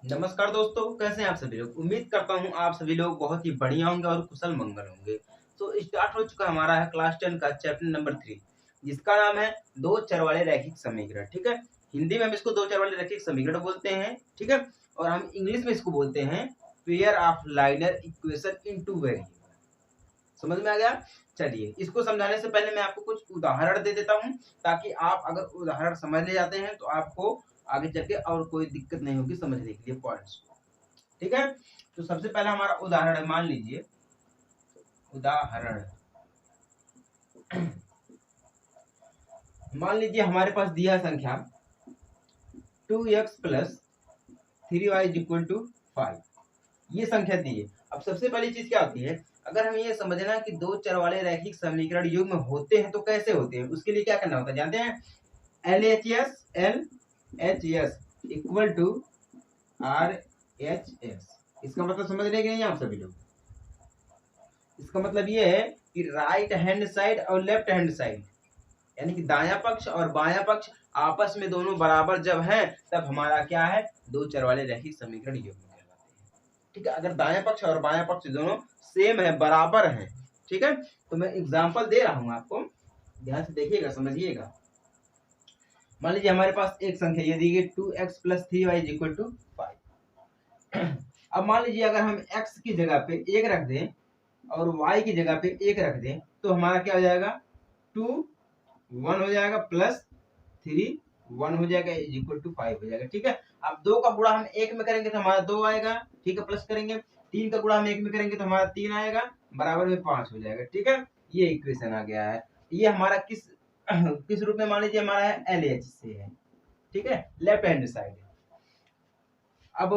नमस्कार दोस्तों, कैसे हैं आप सभी लोग। उम्मीद करता हूं आप सभी लोग बहुत ही बढ़िया होंगे और कुशल मंगल होंगे। तो स्टार्ट हो चुका हमारा है क्लास 10 का चैप्टर नंबर 3, जिसका नाम है दो चर वाले रैखिक समीकरण। ठीक है, हिंदी में हम इसको दो चर वाले रैखिक समीकरण बोलते हैं। ठीक है, और हम इंग्लिश में इसको बोलते हैं pair of liner equation in two variable. समझ में आ गया। चलिए, इसको समझाने से पहले मैं आपको कुछ उदाहरण दे देता हूं, ताकि आप अगर उदाहरण समझ ले जाते हैं तो आपको आगे चल के और कोई दिक्कत नहीं होगी समझने के लिए पॉइंट्स को। ठीक है, तो सबसे पहला हमारा उदाहरण है, मान लीजिए उदाहरण मान लीजिए हमारे पास दिया है संख्या 2x plus 3y equal to 5। ये संख्या दी है। अब सबसे पहली चीज क्या होती है, अगर हम ये समझना कि दो चर वाले रैखिक समीकरण युग्म होते हैं तो कैसे होते हैं, उसके लिए क्या करना होता है जानते हैं। LHS equal to RHS। इसका मतलब समझ रहे कि नहीं आप सभी लोग। इसका मतलब ये है कि राइट हैंड साइड और लेफ्ट हैंड साइड, यानी कि दायां पक्ष और बायां पक्ष आपस में दोनों बराबर जब हैं, तब हमारा क्या है, दो चर वाले रैखिक समीकरण युग्म कहलाते हैं। ठीक है, अगर दायां पक्ष और बायां पक्ष दोनों सेम है, बराबर है। ठीक है, तो मैं एग्जांपल दे रहा हूं आपको, ध्यान से देखिएगा, समझिएगा। मान लीजिए हमारे पास एक संख्या ये दी गई 2x plus 3y equal to 5। अब मान लीजिए अगर हम x की जगह पे 1 रख दें और y की जगह पे 1 रख दें, तो हमारा क्या हो जाएगा, 2 1 हो जाएगा प्लस 3 1 हो जाएगा इक्वल टू 5 हो जाएगा। ठीक है, अब 2 का गुणा हम 1 में करेंगे तो हमारा 2 आएगा। ठीक है, प्लस करेंगे। 3 का गुणा हम 1 में करेंगे तो हमारा 3 आएगा, बराबर में 5 हो जाएगा। ठीक है, ये इक्वेशन आ गया है। ये हमारा किस रूप में, मान लीजिए हमारा है LH से है। ठीक है, लेफ्ट हैंड साइड। अब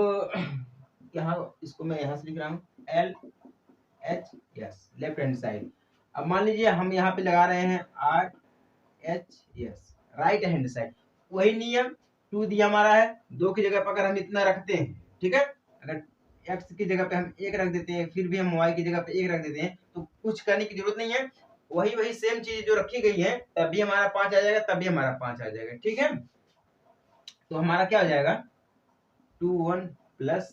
यहाँ इसको मैं यहाँ से लिख रहा हूँ LHS, लेफ्ट हैंड साइड। अब मान लीजिए हम यहाँ पे लगा रहे हैं RHS, राइट हैंड साइड। वही नियम, 2 दिया हमारा है, 2 की जगह पर अगर हम इतना रखते हैं, ठीक है, अगर x की जगह पे हम 1 रख देते हैं, फिर भी हम y की जगह पे 1 रख देते हैं, तो कुछ करने की जरूरत नहीं है। वही सेम चीज जो रखी गई है, तब भी हमारा 5 आ जाएगा, तब भी हमारा 5 आ जाएगा। ठीक है, तो हमारा क्या हो जाएगा, 2 1 प्लस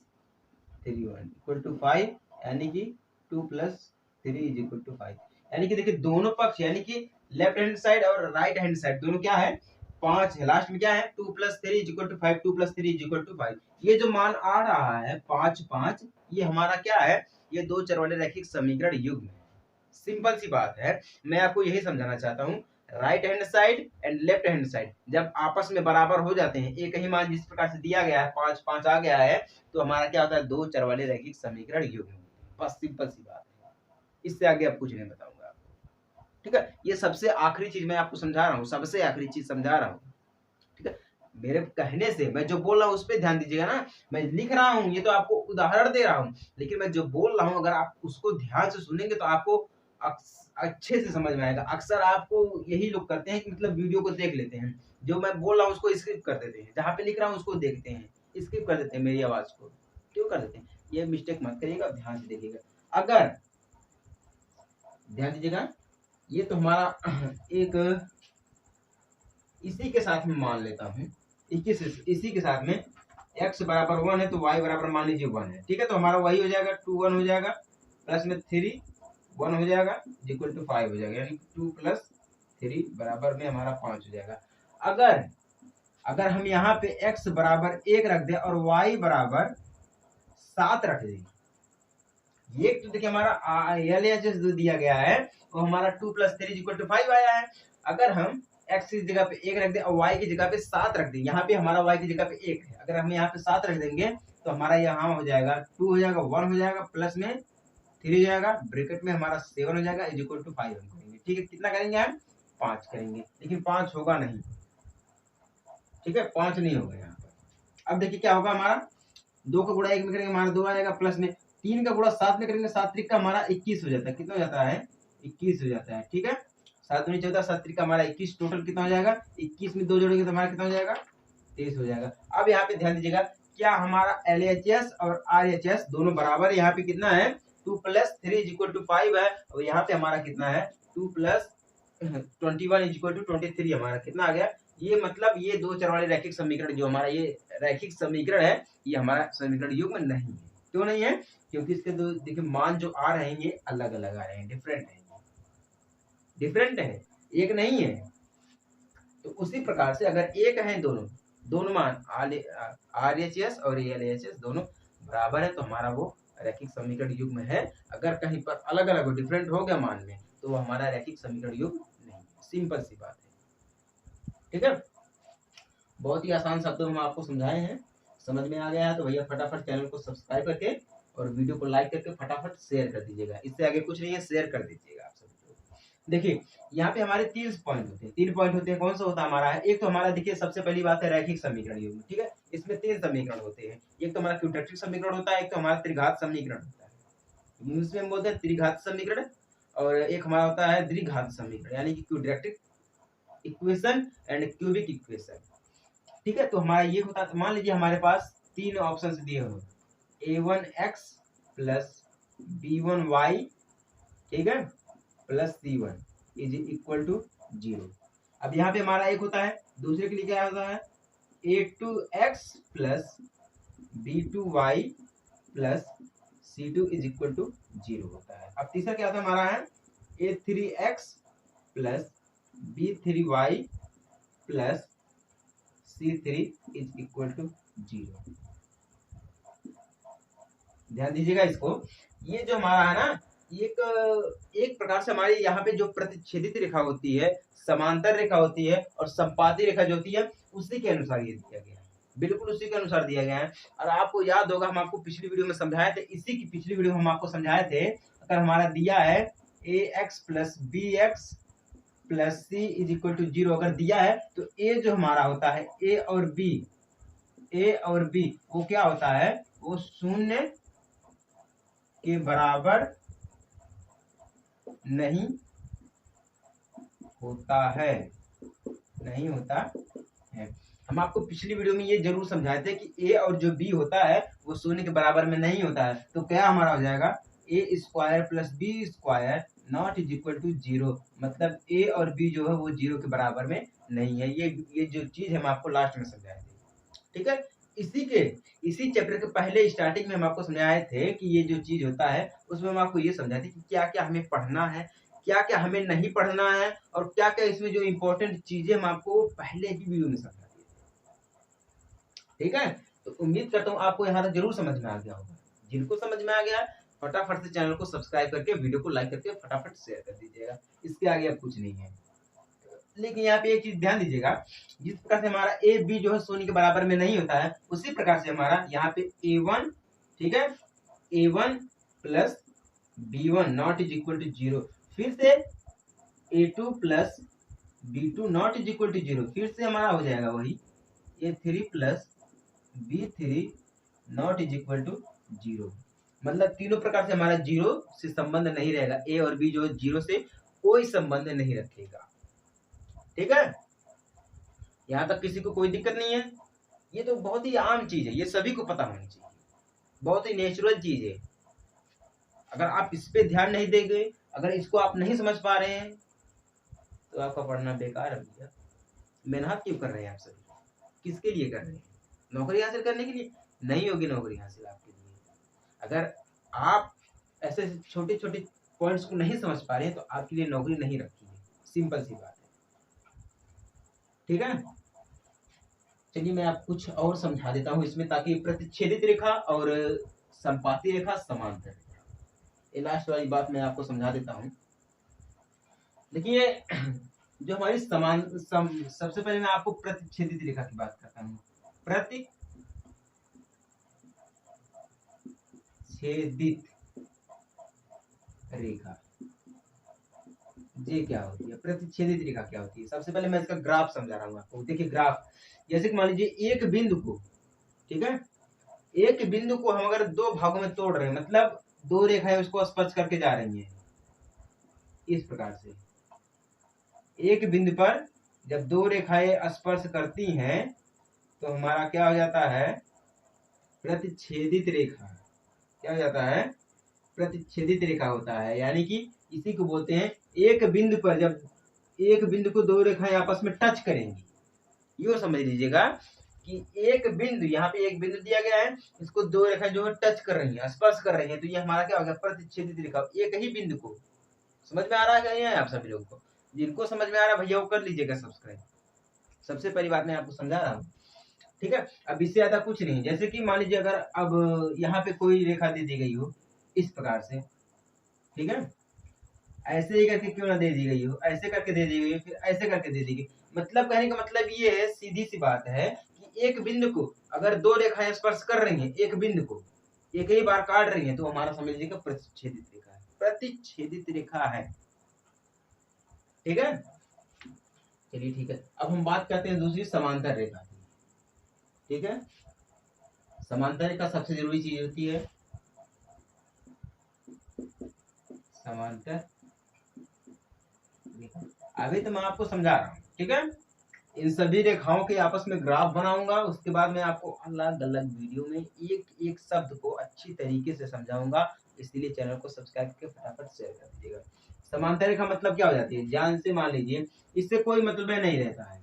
3 1 इक्वल टू 5, यानी कि 2 प्लस 3 इज इक्वल टू 5। यानी कि देखिए दोनों पक्ष, यानी कि लेफ्ट हैंड साइड और राइट हैंड साइड दोनों क्या है, 5 है। लास्ट में क्या है, 2 plus 3 is equal to 5, 2 plus 3 is equal to 5। ये जो मान आ रहा है 5 5, ये हमारा क्या है, ये दो चर वाले रैखिक समीकरण युग्म है। सिंपल सी बात है, मैं आपको यही समझाना चाहता हूँ। Right hand side and left hand side जब आपस में बराबर हो जाते हैं, एक ही मान जिस प्रकार से दिया गया है 5 5 आ गया है, तो हमारा क्या होता है, दो चर वाले रैखिक समीकरण युग्म। बस सिंपल सी बात है, इससे आगे अब कुछ नहीं बताऊंगा आपको। ठीक है, ये सबसे आखिरी चीज मैं आपको समझा रहा हूँ, सबसे आखिरी चीज समझा रहा हूँ। ठीक है, मेरे कहने से मैं जो बोल रहा हूँ उस पर ध्यान दीजिएगा ना। मैं लिख रहा हूँ, ये तो आपको उदाहरण दे रहा हूँ, लेकिन मैं जो बोल रहा हूँ अगर आप उसको ध्यान से सुनेंगे तो आपको अच्छे से समझ में आएगा। अक्सर आपको यही लोग करते हैं कि मतलब वीडियो को देख लेते हैं, जो मैं बोल रहा हूँ उसको स्किप कर देते हैं, जहाँ पे लिख रहा हूँ उसको देखते हैं, स्किप कर देते हैं मेरी आवाज को। क्यों कर देते हैं, ये मिस्टेक मत करिएगा, ध्यान से देखिएगा। अगर ध्यान दीजिएगा, ये तो हमारा एक इसी के साथ में मान लेता हूँ, इसी के साथ में x बराबर 1 है तो y बराबर मान लीजिए 1 है। ठीक है, तो हमारा वही हो जाएगा, 2 1 हो जाएगा, प्लस में 3 1 हो जाएगा इक्वल टू 5 हो जाएगा, यानी 2 प्लस 3 बराबर में हमारा 5 हो जाएगा। अगर हम यहाँ पे x बराबर 1 रख दें और y बराबर 7 रख दें, ये तो देखिए हमारा LHS जो दिया गया है वो हमारा 2 प्लस 3 इक्वल टू 5 आया है। अगर हम x की जगह पे 1 रख दें और y की जगह पे 7 रख दें, यहाँ पे हमारा y की जगह पे 1 है, अगर हम यहाँ पे 7 रख देंगे तो हमारा यहाँ हो जाएगा 2 हो जाएगा, 1 हो जाएगा, प्लस में 3 हो जाएगा, ब्रैकेट में हमारा 7 हो जाएगा इज इक्वल टू 5 हम करेंगे। ठीक है, कितना करेंगे हम, 5 करेंगे, लेकिन 5 होगा नहीं। ठीक है, 5 नहीं होगा यहाँ पर। अब देखिए क्या होगा, हमारा 2 का गुणा 1 में करेंगे हमारा 2 आ जाएगा, प्लस में 3 का गुणा 7 में करेंगे, 7 त्रिक का हमारा 21 हो जाता है। कितना हो जाता है, 21 हो जाता है। ठीक है, 7 दूनी 14, 7 त्रिक का हमारा 21, टोटल कितना हो जाएगा, 21 में 2 जोड़ेंगे तो हमारा कितना हो जाएगा, 23 हो जाएगा। अब यहाँ पे ध्यान दीजिएगा, क्या हमारा LHS और RHS दोनों बराबर, यहाँ पे कितना है, 2 प्लस 3 इज इक्वल टू 5 है, और यहाँ पे हमारा कितना है, 2 प्लस 21 इज इक्वल टू 23 हमारा कितना आ गया, ये मतलब ये दो चर वाले रैखिक समीकरण जो हमारा ये रैखिक समीकरण है, ये हमारा समीकरण युग्म नहीं है। क्यों नहीं है? क्योंकि इसके दो देखिए मान जो आ रहे हैं ये अलग अलग आ रहे हैं, डिफरेंट है, डिफरेंट है, एक नहीं है। तो उसी प्रकार से अगर एक है दोनों मान RHS और LHS दोनों बराबर है तो हमारा वो रैखिक समीकरण युग्म है। अगर कहीं पर अलग अलग डिफरेंट हो गया मान में तो वो हमारा रैखिक समीकरण युग्म नहीं। सिंपल सी बात है, ठीक है। बहुत ही आसान शब्दों में हम आपको समझाए हैं, समझ में आ गया है तो भैया फटाफट चैनल को सब्सक्राइब करके और वीडियो को लाइक करके फटाफट शेयर कर दीजिएगा। इससे आगे कुछ नहीं है, शेयर कर दीजिएगा आप सभी को। देखिए यहाँ पे हमारे 3 पॉइंट होते हैं, 3 पॉइंट होते हैं। कौन सा होता है हमारा है? एक तो हमारा देखिए सबसे पहली बात है रैखिक समीकरण युग्म, ठीक है। इसमें 3 समीकरण होते हैं, एक तो हमारा क्वाड्रेटिक समीकरण होता है, एक तो हमारा त्रिघात समीकरण होता है, इंग्लिश में हम बोलते हैं त्रिघात समीकरण, और एक हमारा होता है द्विघात समीकरण यानी कि quadratic equation and cubic equation, ठीक है। तो हमारा ये होता है, मान लीजिए हमारे पास 3 ऑप्शन दिए हुए, a1x प्लस b1y, ठीक है, plus c1 is equal to 0। अब यहाँ पे हमारा एक होता है, दूसरे के लिए क्या होता है? a2x plus b2y plus c2 is equal to 0 होता है। अब तीसरा क्या होता है हमारा है? a3x plus b3y plus C3 is equal to 0। ध्यान दीजिएगा इसको, ये जो हमारा है ना, एक प्रकार से हमारी यहाँ पे जो प्रतिच्छेदित रेखा होती है, समांतर रेखा होती है और संपाती रेखा जो होती है, उसी के अनुसार ये दिया गया है, बिल्कुल उसी के अनुसार दिया गया है। और आपको याद होगा हम आपको पिछली वीडियो में समझाए थे, इसी की पिछली वीडियो में हम आपको समझाए थे, अगर हमारा दिया है ax plus bx plus C is equal to 0 अगर दिया है तो ए जो हमारा होता है ए और बी वो क्या होता है? वो 0 के बराबर नहीं होता है, नहीं होता है। हम आपको पिछली वीडियो में ये जरूर समझाए थे कि ए और जो बी होता है वो 0 के बराबर में नहीं होता है। तो क्या हमारा हो जाएगा? A square plus B square not is equal to 0, मतलब ए और बी जो है वो 0 के बराबर में नहीं है। ये जो चीज हम आपको लास्ट में समझाए थे, ठीक है। इसी चैप्टर के पहले स्टार्टिंग में हम आपको समझाए थे कि ये जो चीज होता है उसमें हम आपको ये समझाए थे कि क्या क्या हमें पढ़ना है, क्या क्या हमें नहीं पढ़ना है, और क्या क्या इसमें जो इम्पोर्टेंट चीजें हम आपको पहले ही वीडियो में समझा दिए थे, ठीक है। तो उम्मीद करता हूँ आपको यहाँ तक जरूर समझ में आ गया होगा। जिनको समझ में आ गया फटाफट से चैनल को सब्सक्राइब करके वीडियो को लाइक करके फटाफट शेयर कर दीजिएगा। इसके आगे अब कुछ नहीं है। लेकिन यहाँ पे एक चीज ध्यान दीजिएगा, जिस प्रकार से हमारा ए बी जो है 0 के बराबर में नहीं होता है, उसी प्रकार से हमारा यहाँ पे a1, ठीक है, a1 plus b1 not is equal to 0, फिर से a2 plus b2 not is equal to 0, फिर से हमारा हो जाएगा वही a3 plus b3 not is equal to 0। मतलब तीनों प्रकार से हमारा 0 से संबंध नहीं रहेगा, ए और बी जो है 0 से कोई संबंध नहीं रखेगा, ठीक है। यहाँ तक किसी को कोई दिक्कत नहीं है? ये तो बहुत ही आम चीज है, ये सभी को पता होनी चाहिए, बहुत ही नेचुरल चीज है। अगर आप इस पे ध्यान नहीं देंगे, अगर इसको आप नहीं समझ पा रहे हैं तो आपका पढ़ना बेकार है भैया। मेहनत क्यों कर रहे हैं आप सभी? किसके लिए कर रहे हैं? नौकरी हासिल करने के लिए? नहीं होगी नौकरी हासिल आपके लिए अगर आप ऐसे छोटे छोटे पॉइंट्स को नहीं समझ पा रहे हैं, तो आपके लिए नौकरी नहीं रखी है, सिंपल सी बात है, ठीक है। चलिए मैं आप कुछ और समझा देता हूँ इसमें, ताकि प्रतिच्छेदित रेखा और संपाती रेखा समांतर रेखा, ये लास्ट वाली बात मैं आपको समझा देता हूँ। देखिए जो हमारी सबसे पहले मैं आपको प्रतिच्छेदित रेखा की बात करता हूँ। प्रतिच्छेदित रेखा ये क्या होती है? प्रतिच्छेदित रेखा क्या होती है? सबसे पहले मैं इसका ग्राफ समझा रहा हूँ आपको। देखिए ग्राफ, जैसे कि मान लीजिए एक बिंदु को, ठीक है, एक बिंदु को हम अगर 2 भागों में तोड़ रहे हैं, मतलब 2 रेखाएं उसको स्पर्श करके जा रही हैं, इस प्रकार से एक बिंदु पर जब 2 रेखाएं स्पर्श करती हैं तो हमारा क्या हो जाता है? प्रतिच्छेदित रेखा। क्या हो जाता है? प्रतिच्छेदित रेखा होता है। यानी कि इसी को बोलते हैं, एक बिंदु पर जब एक बिंदु को 2 रेखाएं आपस में टच करेंगी, यूँ समझ लीजिएगा कि एक बिंदु, यहाँ पे एक बिंदु दिया गया है, इसको दो रेखा जो है टच कर रही है, स्पर्श कर रही है, तो ये हमारा क्या हो गया, प्रतिच्छेदित रेखा। एक ही बिंदु को, समझ में आ रहा है क्या नहीं है आप सभी लोगों को? जिनको समझ में आ रहा है भैया वो कर लीजिएगा सब्सक्राइब। सबसे पहली बात मैं आपको समझा रहा हूँ, ठीक है। अब इससे ज्यादा कुछ नहीं, जैसे कि मान लीजिए अगर अब यहाँ पे कोई रेखा दे दी गई हो इस प्रकार से, ठीक है, ऐसे ही करके क्यों ना दे दी गई हो, ऐसे करके दे दी गई हो, फिर ऐसे करके दे दी गई। मतलब कहने का मतलब ये है, सीधी सी बात है कि एक बिंदु को अगर दो रेखाएं स्पर्श कर रही हैं, एक बिंदु को एक ही बार काट रही हैं, तो हमारा समझ लीजिएगा प्रतिच्छेदित रेखा है, प्रतिच्छेदित रेखा है, ठीक है। चलिए ठीक है, अब हम बात करते हैं दूसरी समांतर रेखा की, ठीक है। समांतर रेखा सबसे जरूरी चीज होती है, समांतर रेखा। अभी तो मैं आपको समझा रहा हूँ, ठीक है। इन सभी रेखाओं के आपस में ग्राफ बनाऊंगा, उसके बाद मैं आपको अलग अलग वीडियो में एक एक शब्द को अच्छी तरीके से समझाऊंगा, इसलिए चैनल को सब्सक्राइब करके फटाफट शेयर कर दीजिएगा। समांतर रेखा मतलब क्या हो जाती है, ध्यान से मान लीजिए, इससे कोई मतलब नहीं रहता है,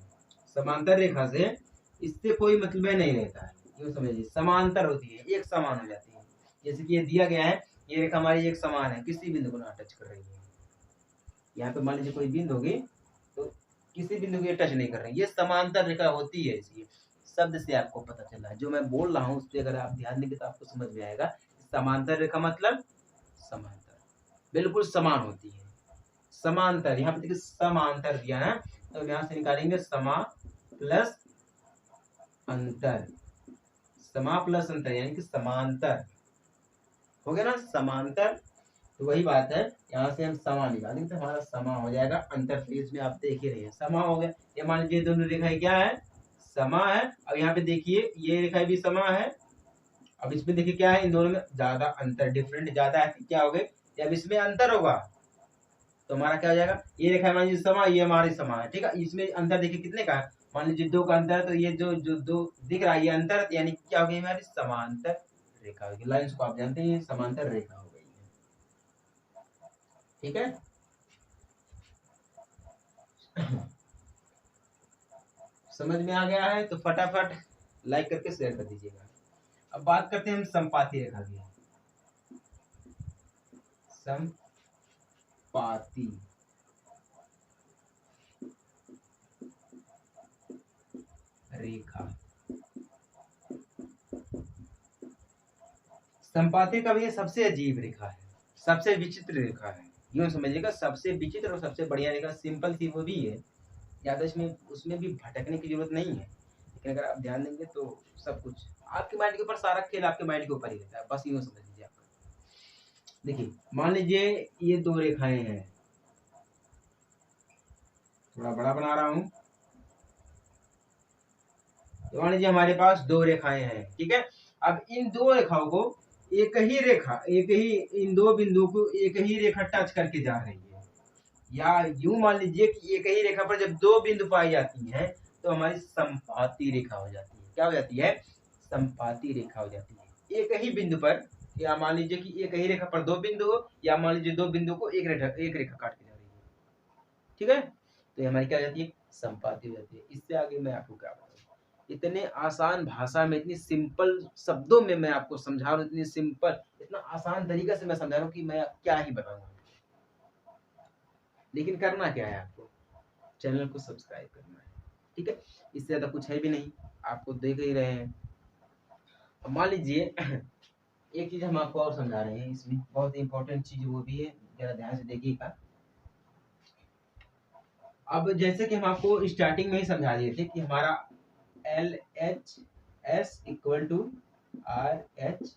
समांतर रेखा से इससे कोई मतलब नहीं रहता है, यूँ समझिए, समांतर होती है, एक समान हो जाती है। जैसे कि ये दिया गया है, ये रेखा हमारी एक समान है, किसी बिंदु को ना टच कर रही है। यहाँ पे मान लीजिए कोई बिंदु होगी, तो किसी बिंदु को ये टच नहीं कर रही, ये समांतर रेखा होती है। इसलिए शब्द से आपको पता चला है, जो मैं बोल रहा हूँ उस पर अगर आप ध्यान देंगे तो आपको समझ में आएगा। समांतर रेखा मतलब समांतर, बिल्कुल समान होती है। समांतर, यहाँ पे देखिए समांतर दिया ना, तो यहाँ से निकालेंगे समा प्लस अंतर, समा प्लस अंतर यानी कि समांतर हो गया ना, समांतर। तो वही बात है, यहाँ से हम समा निकालेंगे तो हमारा समा हो जाएगा, अंतर तो इसमें आप देख ही रहे हैं, समा हो गया। ये मान लीजिए दोनों रेखाएं क्या है, समा है। अब यहाँ पे देखिए ये रेखाएं भी समा है। अब इसमें देखिए क्या है, इन दोनों में ज्यादा अंतर, डिफरेंट ज्यादा है, क्या हो गए, जब इसमें अंतर होगा तो हमारा क्या हो जाएगा, ये रेखा मान लीजिए समा, ये हमारी समा है, ठीक है। इसमें अंतर देखिए कितने का है, मान लीजिए दो का अंतर है, तो ये जो जो दो दिख रहा है ये अंतर, यानी क्या हो गई हमारी समांतर रेखा होगी। लाइन्स को आप जानते हैं, समांतर रेखा हो गई है, ठीक है। समझ में आ गया है तो फटाफट लाइक करके शेयर कर दीजिएगा। अब बात करते हैं हम संपाती रेखा की, संपाती रेखा। संपाती का भी ये सबसे अजीब रेखा है, सबसे विचित्र रेखा है, यूं समझिएगा, सबसे विचित्र और सबसे बढ़िया रेखा। सिंपल सी वो भी है, ज्यादा इसमें उसमें भी भटकने की जरूरत नहीं है, लेकिन अगर आप ध्यान देंगे तो सब कुछ आपके माइंड के ऊपर, सारा खेल आपके माइंड के ऊपर ही रहता है, बस यूं समझ लीजिए। आपका देखिए, मान लीजिए ये दो रेखाएं हैं, थोड़ा बड़ा बना रहा हूं, तो मान लीजिए हमारे पास दो रेखाएं हैं, ठीक है। अब इन दो रेखाओं को एक ही रेखा, एक ही, इन दो बिंदुओं को एक ही रेखा टच करके जा रही है, या यूं मान लीजिए कि एक ही रेखा पर जब दो बिंदु पाई जाती हैं तो हमारी संपाती रेखा हो जाती है। क्या हो जाती है, संपाती रेखा हो जाती है। एक ही बिंदु पर, या मान लीजिए कि एक ही रेखा पर दो बिंदु हो, या मान लीजिए दो बिंदु को एक रेखा काट के जा रही है, ठीक है, तो ये हमारी क्या हो जाती है, संपाती हो जाती है। इससे आगे मैं आपको क्या बताऊं, इतने आसान भाषा में, इतनी सिंपल शब्दों में मैं आपको समझा रहा हूँ, इतनी सिंपल, इतना आसान तरीके से मैं समझा रहा हूँ कि मैं क्या ही बताऊंगा। लेकिन करना क्या है, आपको चैनल को सब्सक्राइब करना है, ठीक है। इससे ज्यादा कुछ है भी नहीं, आपको देख ही रहे हैं। अब मान लीजिए एक चीज हम आपको और समझा रहे हैं, इसमें बहुत इंपॉर्टेंट चीज वो भी है, जरा ध्यान से देखिएगा। अब जैसे कि हम आपको स्टार्टिंग में ही समझा दिए थे कि हमारा LHS इक्वल टू RHS,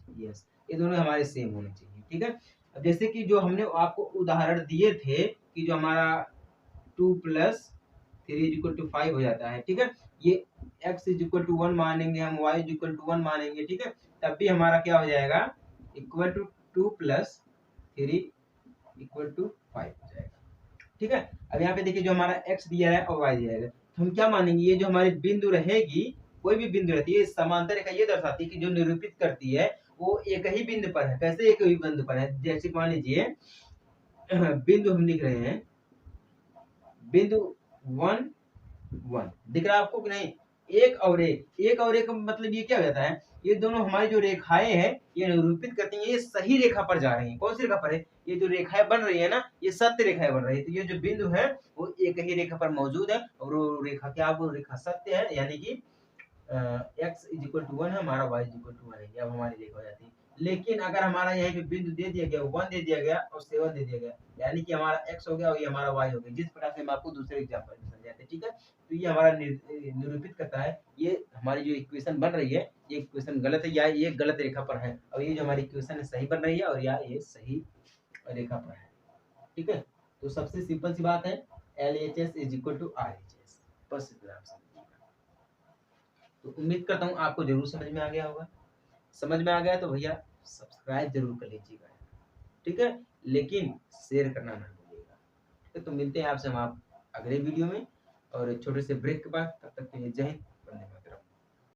ये दोनों हमारे सेम होने चाहिए, ठीक है। अब जैसे कि जो हमने आपको उदाहरण दिए थे कि जो हमारा 2 + 3 = 5 हो जाता है, ठीक है। ये x = 1 मानेंगे हम, y = 1 मानेंगे, ठीक है, तब भी हमारा क्या हो जाएगा, इक्वल टू 2 + 3 = 5 हो जाएगा, ठीक है। अब यहाँ पे देखिए जो हमारा x दिया है और y दिया है, तो हम क्या मानेंगे, ये जो हमारी बिंदु रहेगी, कोई भी बिंदु रहती है, समांतर रेखा ये दर्शाती है कि जो निरूपित करती है वो एक ही बिंदु पर है। कैसे एक ही बिंदु पर है, जैसे मान लीजिए बिंदु हम लिख रहे हैं, बिंदु 1 1 दिख रहा है आपको कि नहीं, एक और एक का मतलब ये क्या हो जाता है, ये दोनों हमारी जो रेखाएं हैं ये निरूपित करती हैं ये सही रेखा पर जा रही हैं। कौन सी रेखा पर है, ये जो रेखाएं बन रही है ना ये सत्य रेखाएं बन रही है। तो ये जो बिंदु है वो एक ही रेखा पर मौजूद है और वो रेखा क्या, वो रेखा सत्य है, यानी कि x इज इक्वल टू 1 है, हमारा y इज इक्वल टू 1 है, अब हमारी रेखा हो जाती है। लेकिन अगर हमारा यहाँ पे बिंदु दे दिया गया 1 दे दिया गया और 7 दे दिया गया, यानी कि हमारा x हो गया और ये हमारा y हो गया, जिस प्रकार से हम आपको दूसरे एग्जांपल में समझाते हैं। ठीक है, तो ये हमारा निरूपित करता है ये हमारी जो इक्वेशन बन रही है ये इक्वेशन गलत है या ये गलत रेखा पर है, और ये जो हमारी इक्वेशन है सही बन रही है और या ये सही रेखा पर है। ठीक है, तो सबसे सिंपल सी बात है LHS is equal to RHS, बस इतना आप समझिएगा। तो उम्मीद करता हूँ आपको जरूर समझ में आ गया होगा। समझ में आ गया तो भैया सब्सक्राइब जरूर कर लीजिएगा, ठीक है, लेकिन शेयर करना ना भूलिएगा। ठीक है, तो मिलते हैं आपसे हम आप अगले वीडियो में और छोटे से ब्रेक के बाद, तब तक के लिए जय हिंद।